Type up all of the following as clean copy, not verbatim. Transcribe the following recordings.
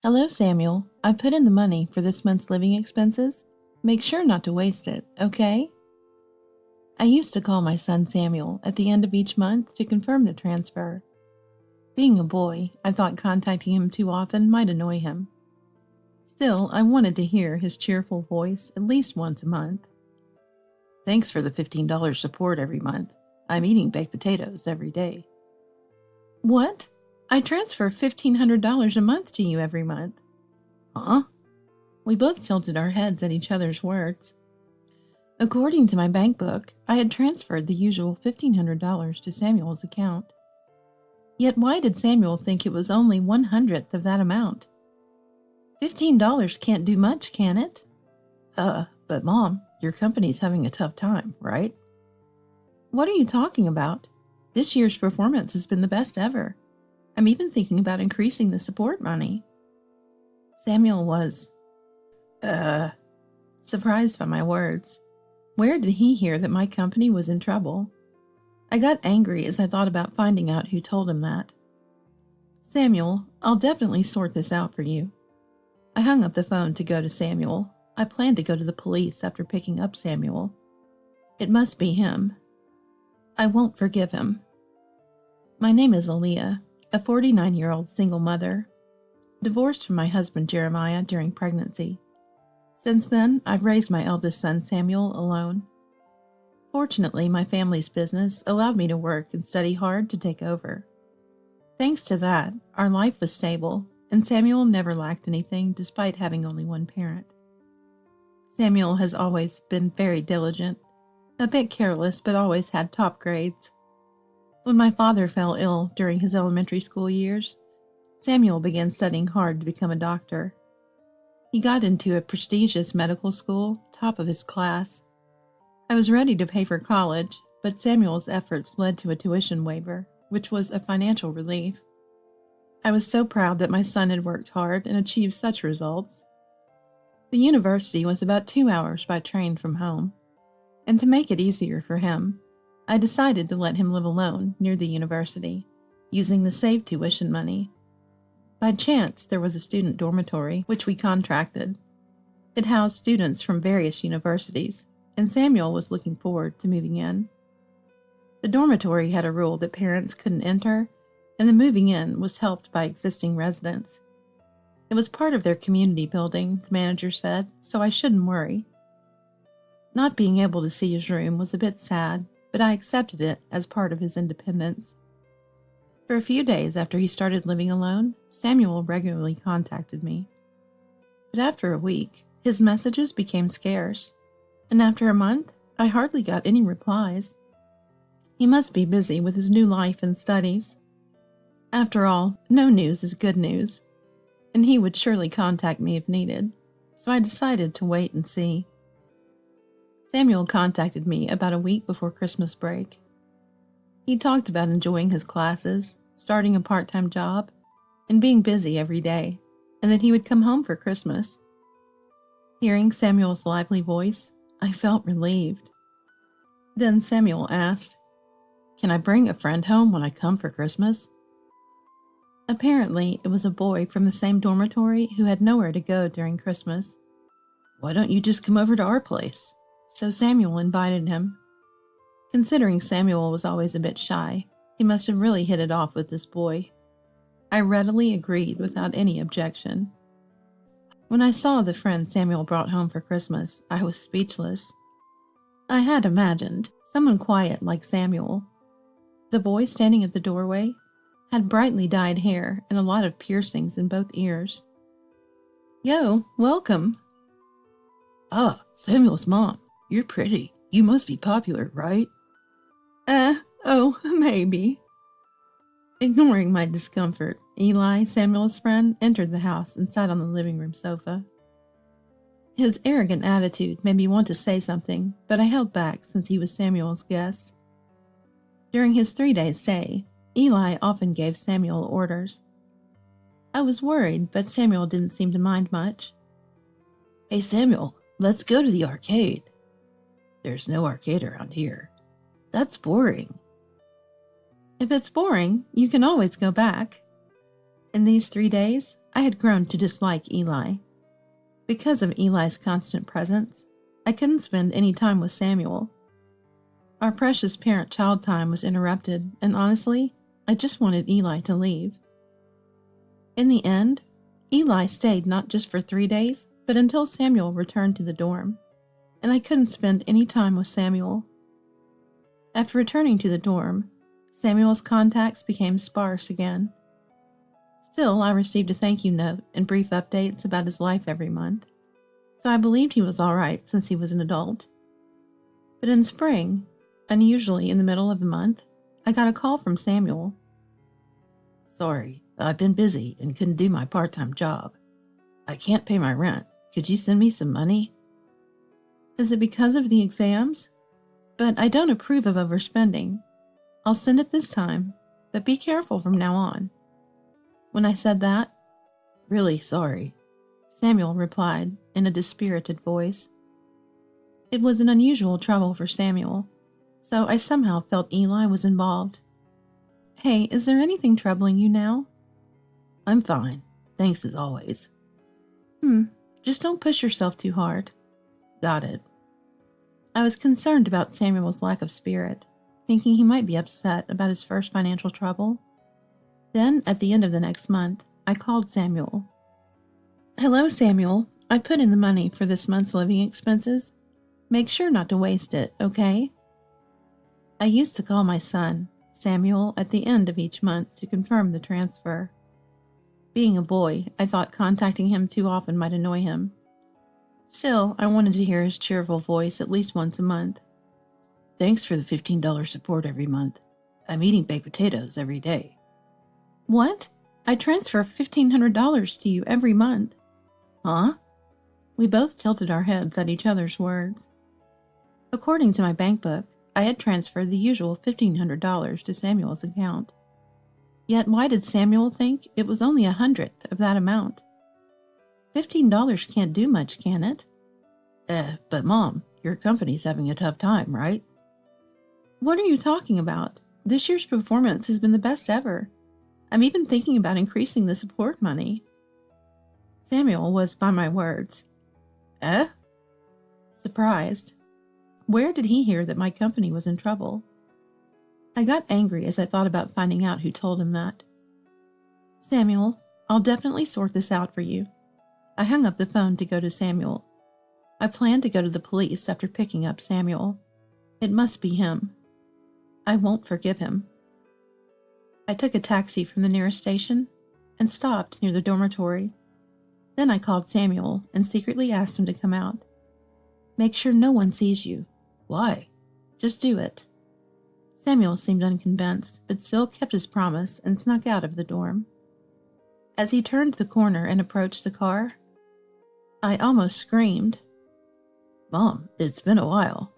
Hello, Samuel. I put in the money for this month's living expenses. Make sure not to waste it, okay? I used to call my son Samuel at the end of each month to confirm the transfer. Being a boy, I thought contacting him too often might annoy him. Still, I wanted to hear his cheerful voice at least once a month. Thanks for the $15 support every month. I'm eating baked potatoes every day. What? I transfer $1,500 a month to you every month. Huh? We both tilted our heads at each other's words. According to my bank book, I had transferred the usual $1,500 to Samuel's account. Yet why did Samuel think it was only 1/100th of that amount? $15 can't do much, can it? But Mom, your company's having a tough time, right? What are you talking about? This year's performance has been the best ever. I'm even thinking about increasing the support money. Samuel was, surprised by my words. Where did he hear that my company was in trouble? I got angry as I thought about finding out who told him that. Samuel, I'll definitely sort this out for you. I hung up the phone to go to Samuel. I planned to go to the police after picking up Samuel. It must be him. I won't forgive him. My name is Aaliyah, a 49-year-old single mother, divorced from my husband Jeremiah during pregnancy. Since then, I've raised my eldest son Samuel alone. Fortunately, my family's business allowed me to work and study hard to take over. Thanks to that, our life was stable, and Samuel never lacked anything despite having only one parent. Samuel has always been very diligent, a bit careless, but always had top grades. When my father fell ill during his elementary school years, Samuel began studying hard to become a doctor. He got into a prestigious medical school, top of his class. I was ready to pay for college, but Samuel's efforts led to a tuition waiver, which was a financial relief. I was so proud that my son had worked hard and achieved such results. The university was about 2 hours by train from home, and to make it easier for him, I decided to let him live alone near the university, using the saved tuition money. By chance, there was a student dormitory, which we contracted. It housed students from various universities, and Samuel was looking forward to moving in. The dormitory had a rule that parents couldn't enter, and the moving in was helped by existing residents. It was part of their community building, the manager said, so I shouldn't worry. Not being able to see his room was a bit sad, but I accepted it as part of his independence. For a few days after he started living alone, Samuel regularly contacted me. But after a week, his messages became scarce, and after a month, I hardly got any replies. He must be busy with his new life and studies. After all, no news is good news, and he would surely contact me if needed, so I decided to wait and see. Samuel contacted me about a week before Christmas break. He talked about enjoying his classes, starting a part-time job, and being busy every day, and that he would come home for Christmas. Hearing Samuel's lively voice, I felt relieved. Then Samuel asked, "Can I bring a friend home when I come for Christmas?" Apparently, it was a boy from the same dormitory who had nowhere to go during Christmas. "Why don't you just come over to our place?" So Samuel invited him. Considering Samuel was always a bit shy, he must have really hit it off with this boy. I readily agreed without any objection. When I saw the friend Samuel brought home for Christmas, I was speechless. I had imagined someone quiet like Samuel. The boy standing at the doorway had brightly dyed hair and a lot of piercings in both ears. "Yo, welcome." "Ah, Samuel's mom. You're pretty. You must be popular, right?" Maybe." Ignoring my discomfort, Eli, Samuel's friend, entered the house and sat on the living room sofa. His arrogant attitude made me want to say something, but I held back since he was Samuel's guest. During his 3-day stay, Eli often gave Samuel orders. I was worried, but Samuel didn't seem to mind much. "Hey Samuel, let's go to the arcade." "There's no arcade around here." "That's boring." "If it's boring, you can always go back." In these 3 days, I had grown to dislike Eli. Because of Eli's constant presence, I couldn't spend any time with Samuel. Our precious parent-child time was interrupted, and honestly, I just wanted Eli to leave. In the end, Eli stayed not just for 3 days, but until Samuel returned to the dorm, and I couldn't spend any time with Samuel. After returning to the dorm, Samuel's contacts became sparse again. Still, I received a thank you note and brief updates about his life every month, so I believed he was all right since he was an adult. But in spring, unusually in the middle of the month, I got a call from Samuel. Sorry, I've been busy and couldn't do my part-time job. I can't pay my rent. Could you send me some money? Is it because of the exams? But I don't approve of overspending. I'll send it this time, but be careful from now on. When I said that, Really sorry, Samuel replied in a dispirited voice. It was an unusual trouble for Samuel, so I somehow felt Eli was involved. Hey, is there anything troubling you now? I'm fine. Thanks as always. Just don't push yourself too hard. Got it. I was concerned about Samuel's lack of spirit, thinking he might be upset about his first financial trouble. Then, at the end of the next month, I called Samuel. Hello, Samuel. I put in the money for this month's living expenses. Make sure not to waste it, okay? I used to call my son, Samuel, at the end of each month to confirm the transfer. Being a boy, I thought contacting him too often might annoy him. Still, I wanted to hear his cheerful voice at least once a month. Thanks for the $15 support every month. I'm eating baked potatoes every day. What? I transfer $1,500 to you every month. Huh? We both tilted our heads at each other's words. According to my bank book, I had transferred the usual $1,500 to Samuel's account. Yet why did Samuel think it was only 100th of that amount? $15 can't do much, can it? But Mom, your company's having a tough time, right? What are you talking about? This year's performance has been the best ever. I'm even thinking about increasing the support money. Samuel was by my words. Surprised. Where did he hear that my company was in trouble? I got angry as I thought about finding out who told him that. Samuel, I'll definitely sort this out for you. I hung up the phone to go to Samuel. I planned to go to the police after picking up Samuel. It must be him. I won't forgive him. I took a taxi from the nearest station and stopped near the dormitory. Then I called Samuel and secretly asked him to come out. Make sure no one sees you. Why? Just do it. Samuel seemed unconvinced, but still kept his promise and snuck out of the dorm. As he turned the corner and approached the car, I almost screamed. Mom, it's been a while.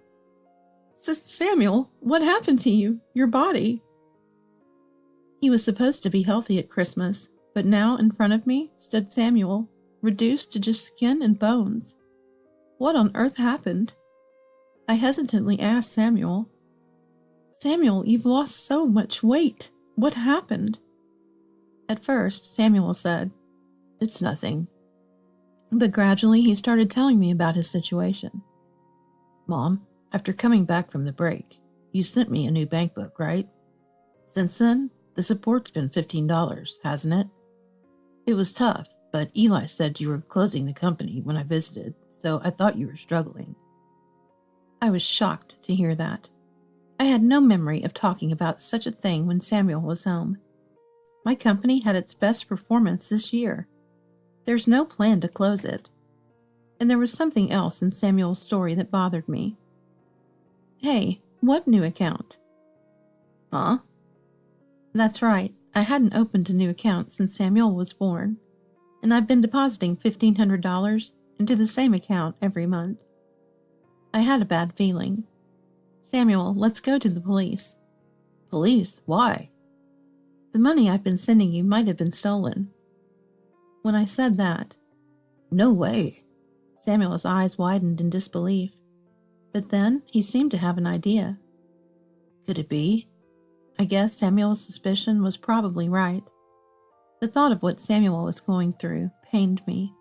Samuel, what happened to you? Your body? He was supposed to be healthy at Christmas, but now in front of me stood Samuel, reduced to just skin and bones. What on earth happened? I hesitantly asked Samuel. Samuel, you've lost so much weight. What happened? At first, Samuel said, It's nothing. But gradually he started telling me about his situation. Mom, after coming back from the break, you sent me a new bank book, right? Since then, the support's been $15, hasn't it? It was tough, but Eli said you were closing the company when I visited, so I thought you were struggling. I was shocked to hear that. I had no memory of talking about such a thing when Samuel was home. My company had its best performance this year. There's no plan to close it. And there was something else in Samuel's story that bothered me. Hey, what new account? Huh? That's right. I hadn't opened a new account since Samuel was born, and I've been depositing $1,500 into the same account every month. I had a bad feeling. Samuel, let's go to the police. Police? Why? The money I've been sending you might have been stolen. When I said that, No way. Samuel's eyes widened in disbelief. But then he seemed to have an idea. Could it be? I guess Samuel's suspicion was probably right. The thought of what Samuel was going through pained me,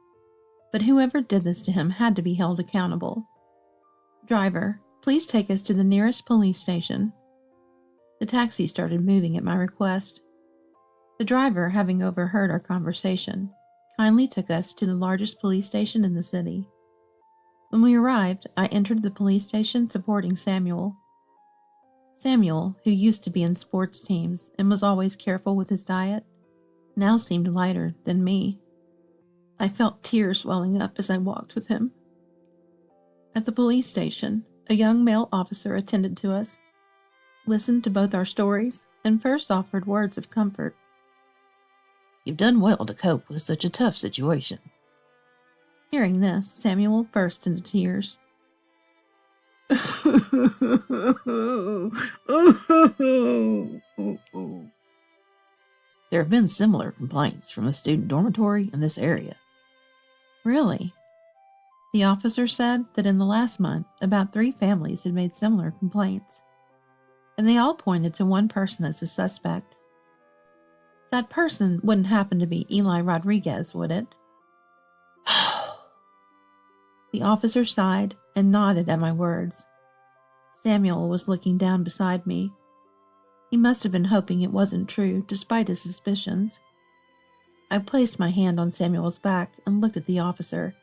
but whoever did this to him had to be held accountable. Driver, please take us to the nearest police station. The taxi started moving at my request. The driver, having overheard our conversation, kindly took us to the largest police station in the city. When we arrived, I entered the police station supporting Samuel. Samuel, who used to be in sports teams and was always careful with his diet, now seemed lighter than me. I felt tears welling up as I walked with him. At the police station, a young male officer attended to us, listened to both our stories, and first offered words of comfort. You've done well to cope with such a tough situation. Hearing this, Samuel burst into tears. There have been similar complaints from a student dormitory in this area. Really? The officer said that in the last month, about 3 families had made similar complaints, and they all pointed to one person as the suspect. That person wouldn't happen to be Eli Rodriguez, would it? The officer sighed and nodded at my words. Samuel was looking down beside me. He must have been hoping it wasn't true, despite his suspicions. I placed my hand on Samuel's back and looked at the officer.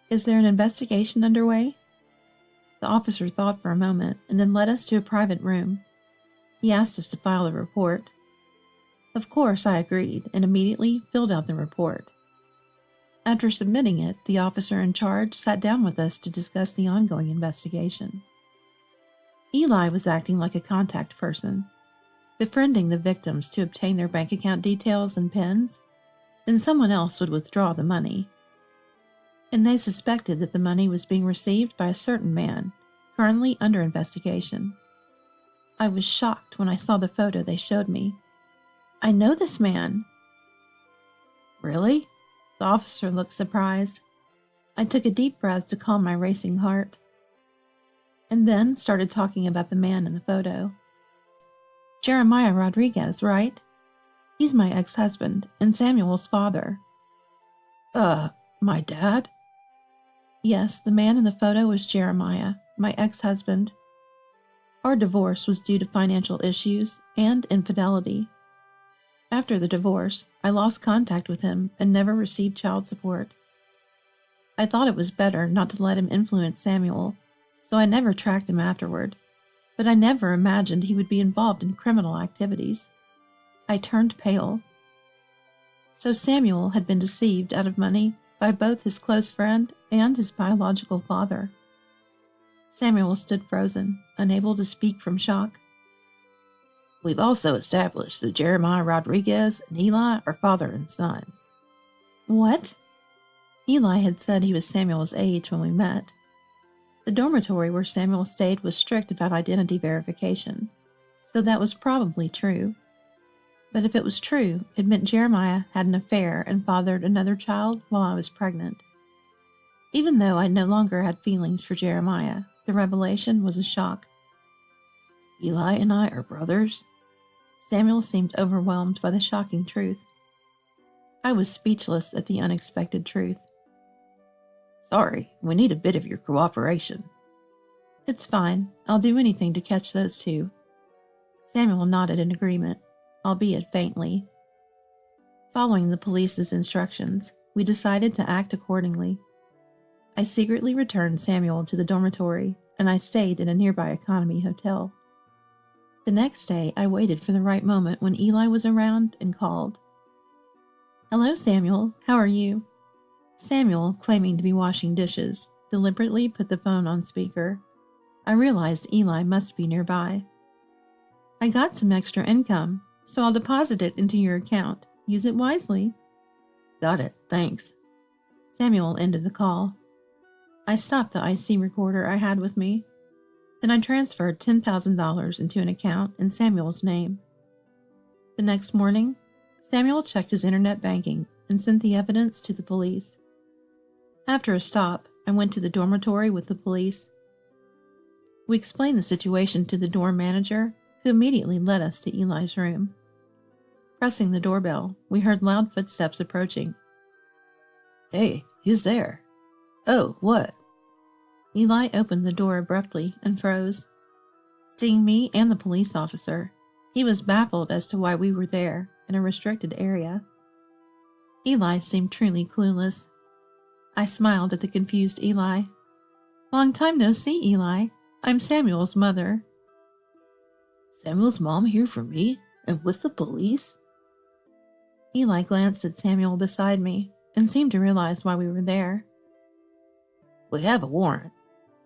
Is there an investigation underway? The officer thought for a moment and then led us to a private room. He asked us to file a report. Of course, I agreed and immediately filled out the report. After submitting it, the officer in charge sat down with us to discuss the ongoing investigation. Eli was acting like a contact person, befriending the victims to obtain their bank account details and PINs. Then someone else would withdraw the money. And they suspected that the money was being received by a certain man, currently under investigation. I was shocked when I saw the photo they showed me. I know this man. Really? The officer looked surprised. I took a deep breath to calm my racing heart, and then started talking about the man in the photo. Jeremiah Rodriguez, right? He's my ex-husband and Samuel's father. My dad? Yes, the man in the photo was Jeremiah, my ex-husband. Our divorce was due to financial issues and infidelity. After the divorce, I lost contact with him and never received child support. I thought it was better not to let him influence Samuel, so I never tracked him afterward, but I never imagined he would be involved in criminal activities. I turned pale. So Samuel had been deceived out of money by both his close friend and his biological father. Samuel stood frozen, unable to speak from shock. We've also established that Jeremiah Rodriguez and Eli are father and son. What? Eli had said he was Samuel's age when we met. The dormitory where Samuel stayed was strict about identity verification, so that was probably true. But if it was true, it meant Jeremiah had an affair and fathered another child while I was pregnant. Even though I no longer had feelings for Jeremiah, the revelation was a shock. Eli and I are brothers? Samuel seemed overwhelmed by the shocking truth. I was speechless at the unexpected truth. Sorry, we need a bit of your cooperation. It's fine. I'll do anything to catch those two. Samuel nodded in agreement, albeit faintly. Following the police's instructions, we decided to act accordingly. I secretly returned Samuel to the dormitory, and I stayed in a nearby economy hotel. The next day, I waited for the right moment when Eli was around and called. Hello, Samuel. How are you? Samuel, claiming to be washing dishes, deliberately put the phone on speaker. I realized Eli must be nearby. I got some extra income, so I'll deposit it into your account. Use it wisely. Got it, thanks. Samuel ended the call. I stopped the IC recorder I had with me. Then I transferred $10,000 into an account in Samuel's name. The next morning, Samuel checked his internet banking and sent the evidence to the police. After a stop, I went to the dormitory with the police. We explained the situation to the dorm manager, who immediately led us to Eli's room. Pressing the doorbell, we heard loud footsteps approaching. Hey, who's there? Oh, what? Eli opened the door abruptly and froze. Seeing me and the police officer, he was baffled as to why we were there in a restricted area. Eli seemed truly clueless. I smiled at the confused Eli. Long time no see, Eli. I'm Samuel's mother. Samuel's mom here for me? And with the police? Eli glanced at Samuel beside me and seemed to realize why we were there. We have a warrant,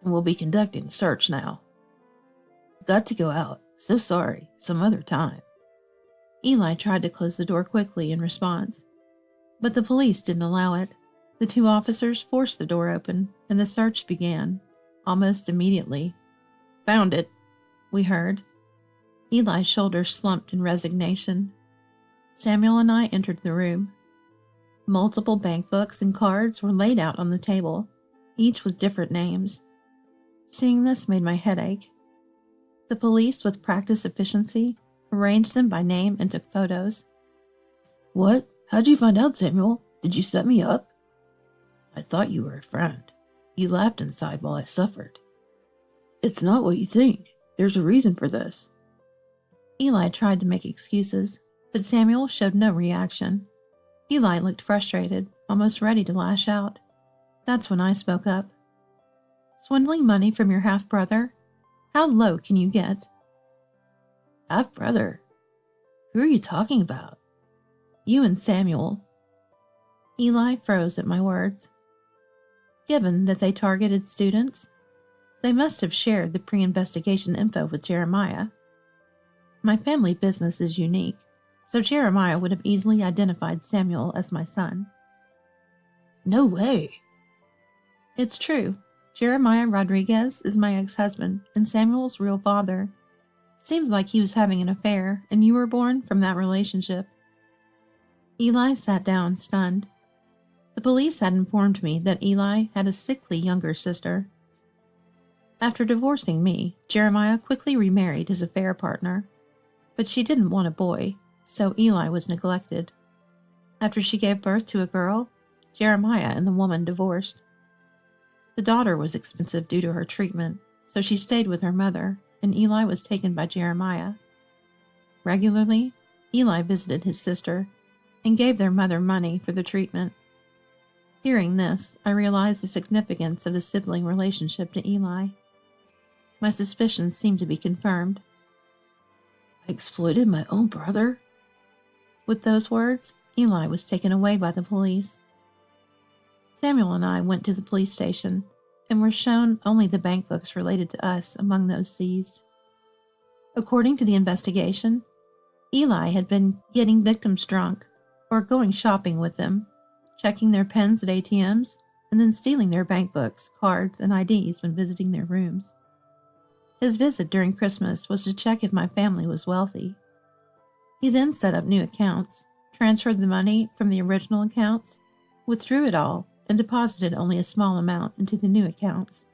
and we'll be conducting a search now. Got to go out. So sorry. Some other time. Eli tried to close the door quickly in response, but the police didn't allow it. The two officers forced the door open, and the search began, almost immediately. Found it, we heard. Eli's shoulders slumped in resignation. Samuel and I entered the room. Multiple bank books and cards were laid out on the table, each with different names. Seeing this made my head ache. The police, with practiced efficiency, arranged them by name and took photos. What? How'd you find out, Samuel? Did you set me up? I thought you were a friend. You laughed inside while I suffered. It's not what you think. There's a reason for this. Eli tried to make excuses, but Samuel showed no reaction. Eli looked frustrated, almost ready to lash out. That's when I spoke up. Swindling money from your half-brother? How low can you get? Half-brother? Who are you talking about? You and Samuel. Eli froze at my words. Given that they targeted students, they must have shared the pre-investigation info with Jeremiah. My family business is unique, so Jeremiah would have easily identified Samuel as my son. No way. It's true. Jeremiah Rodriguez is my ex-husband and Samuel's real father. Seems like he was having an affair and you were born from that relationship. Eli sat down, stunned. The police had informed me that Eli had a sickly younger sister. After divorcing me, Jeremiah quickly remarried his affair partner. But she didn't want a boy, so Eli was neglected. After she gave birth to a girl, Jeremiah and the woman divorced. The daughter was expensive due to her treatment, so she stayed with her mother, and Eli was taken by Jeremiah. Regularly, Eli visited his sister and gave their mother money for the treatment. Hearing this, I realized the significance of the sibling relationship to Eli. My suspicions seemed to be confirmed. I exploited my own brother? With those words, Eli was taken away by the police. Samuel and I went to the police station and were shown only the bank books related to us among those seized. According to the investigation, Eli had been getting victims drunk or going shopping with them, checking their pens at ATMs, and then stealing their bank books, cards, and IDs when visiting their rooms. His visit during Christmas was to check if my family was wealthy. He then set up new accounts, transferred the money from the original accounts, withdrew it all, and deposited only a small amount into the new accounts.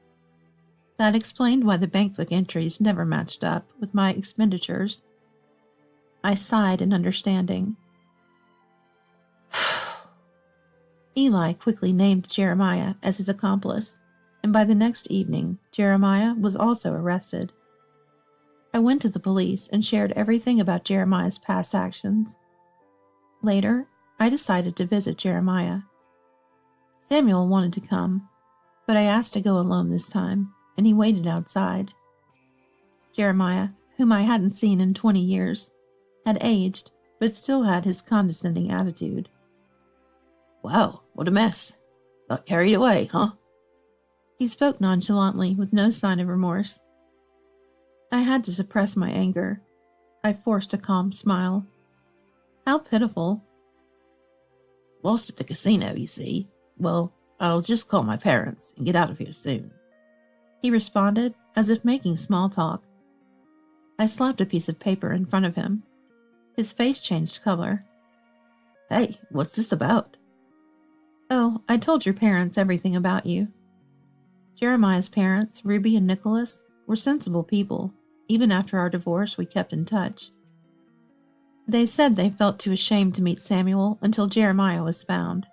That explained why the bank book entries never matched up with my expenditures. I sighed in understanding. Eli quickly named Jeremiah as his accomplice, and by the next evening, Jeremiah was also arrested. I went to the police and shared everything about Jeremiah's past actions. Later, I decided to visit Jeremiah. Samuel wanted to come, but I asked to go alone this time, and he waited outside. Jeremiah, whom I hadn't seen in 20 years, had aged, but still had his condescending attitude. Wow, what a mess. Got carried away, huh? He spoke nonchalantly with no sign of remorse. I had to suppress my anger. I forced a calm smile. How pitiful. Lost at the casino, you see. Well, I'll just call my parents and get out of here soon. He responded as if making small talk. I slapped a piece of paper in front of him. His face changed color. Hey, what's this about? Oh, I told your parents everything about you. Jeremiah's parents, Ruby and Nicholas, were sensible people. Even after our divorce, we kept in touch. They said they felt too ashamed to meet Samuel until Jeremiah was found.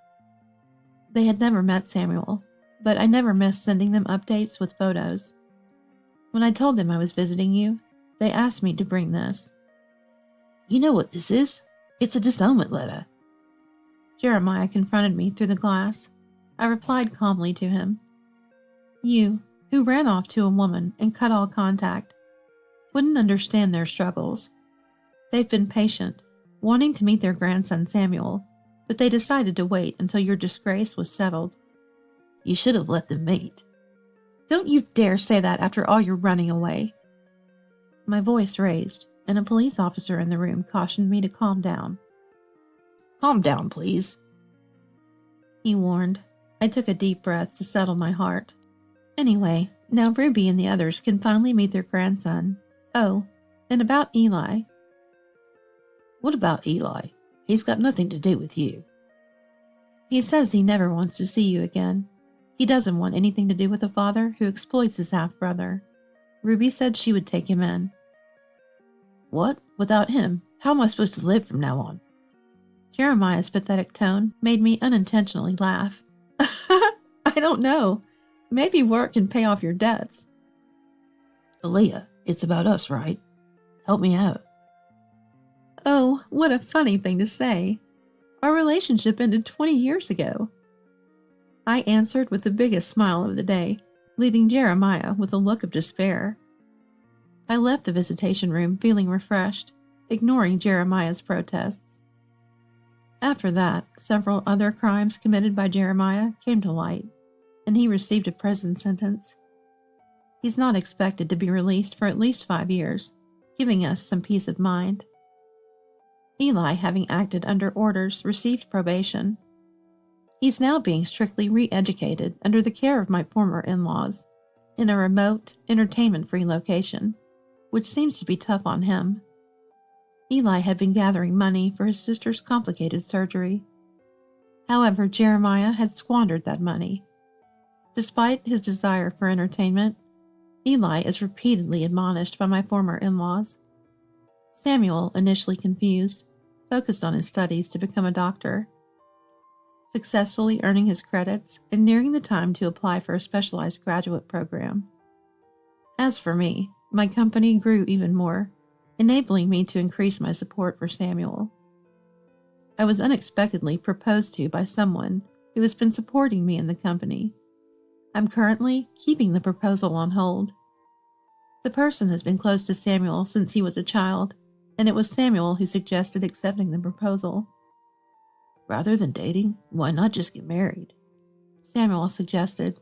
They had never met Samuel, but I never missed sending them updates with photos. When I told them I was visiting you, they asked me to bring this. You know what this is? It's a disownment letter. Jeremiah confronted me through the glass. I replied calmly to him. You, who ran off to a woman and cut all contact, wouldn't understand their struggles. They've been patient, wanting to meet their grandson Samuel, but they decided to wait until your disgrace was settled. You should have let them meet. Don't you dare say that after all your running away. My voice raised, and a police officer in the room cautioned me to calm down. Calm down, please, he warned. I took a deep breath to settle my heart. Anyway, now Ruby and the others can finally meet their grandson. Oh, and about Eli. What about Eli? He's got nothing to do with you. He says he never wants to see you again. He doesn't want anything to do with a father who exploits his half-brother. Ruby said she would take him in. What? Without him? How am I supposed to live from now on? Jeremiah's pathetic tone made me unintentionally laugh. I don't know. Maybe work can pay off your debts. Aaliyah, it's about us, right? Help me out. Oh, what a funny thing to say. Our relationship ended 20 years ago. I answered with the biggest smile of the day, leaving Jeremiah with a look of despair. I left the visitation room feeling refreshed, ignoring Jeremiah's protests. After that, several other crimes committed by Jeremiah came to light, and he received a prison sentence. He's not expected to be released for at least 5 years, giving us some peace of mind. Eli, having acted under orders, received probation. He's now being strictly re-educated under the care of my former in-laws, in a remote, entertainment-free location, which seems to be tough on him. Eli had been gathering money for his sister's complicated surgery. However, Jeremiah had squandered that money. Despite his desire for entertainment, Eli is repeatedly admonished by my former in-laws. Samuel, initially confused, focused on his studies to become a doctor, successfully earning his credits and nearing the time to apply for a specialized graduate program. As for me, my company grew even more, enabling me to increase my support for Samuel. I was unexpectedly proposed to by someone who has been supporting me in the company. I'm currently keeping the proposal on hold. The person has been close to Samuel since he was a child, and it was Samuel who suggested accepting the proposal. Rather than dating, why not just get married? Samuel suggested,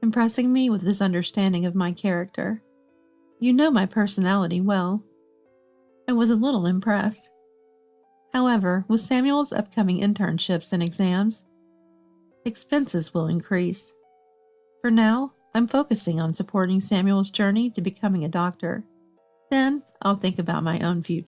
impressing me with his understanding of my character. You know my personality well. I was a little impressed. However, with Samuel's upcoming internships and exams, expenses will increase. For now, I'm focusing on supporting Samuel's journey to becoming a doctor. Then, I'll think about my own future.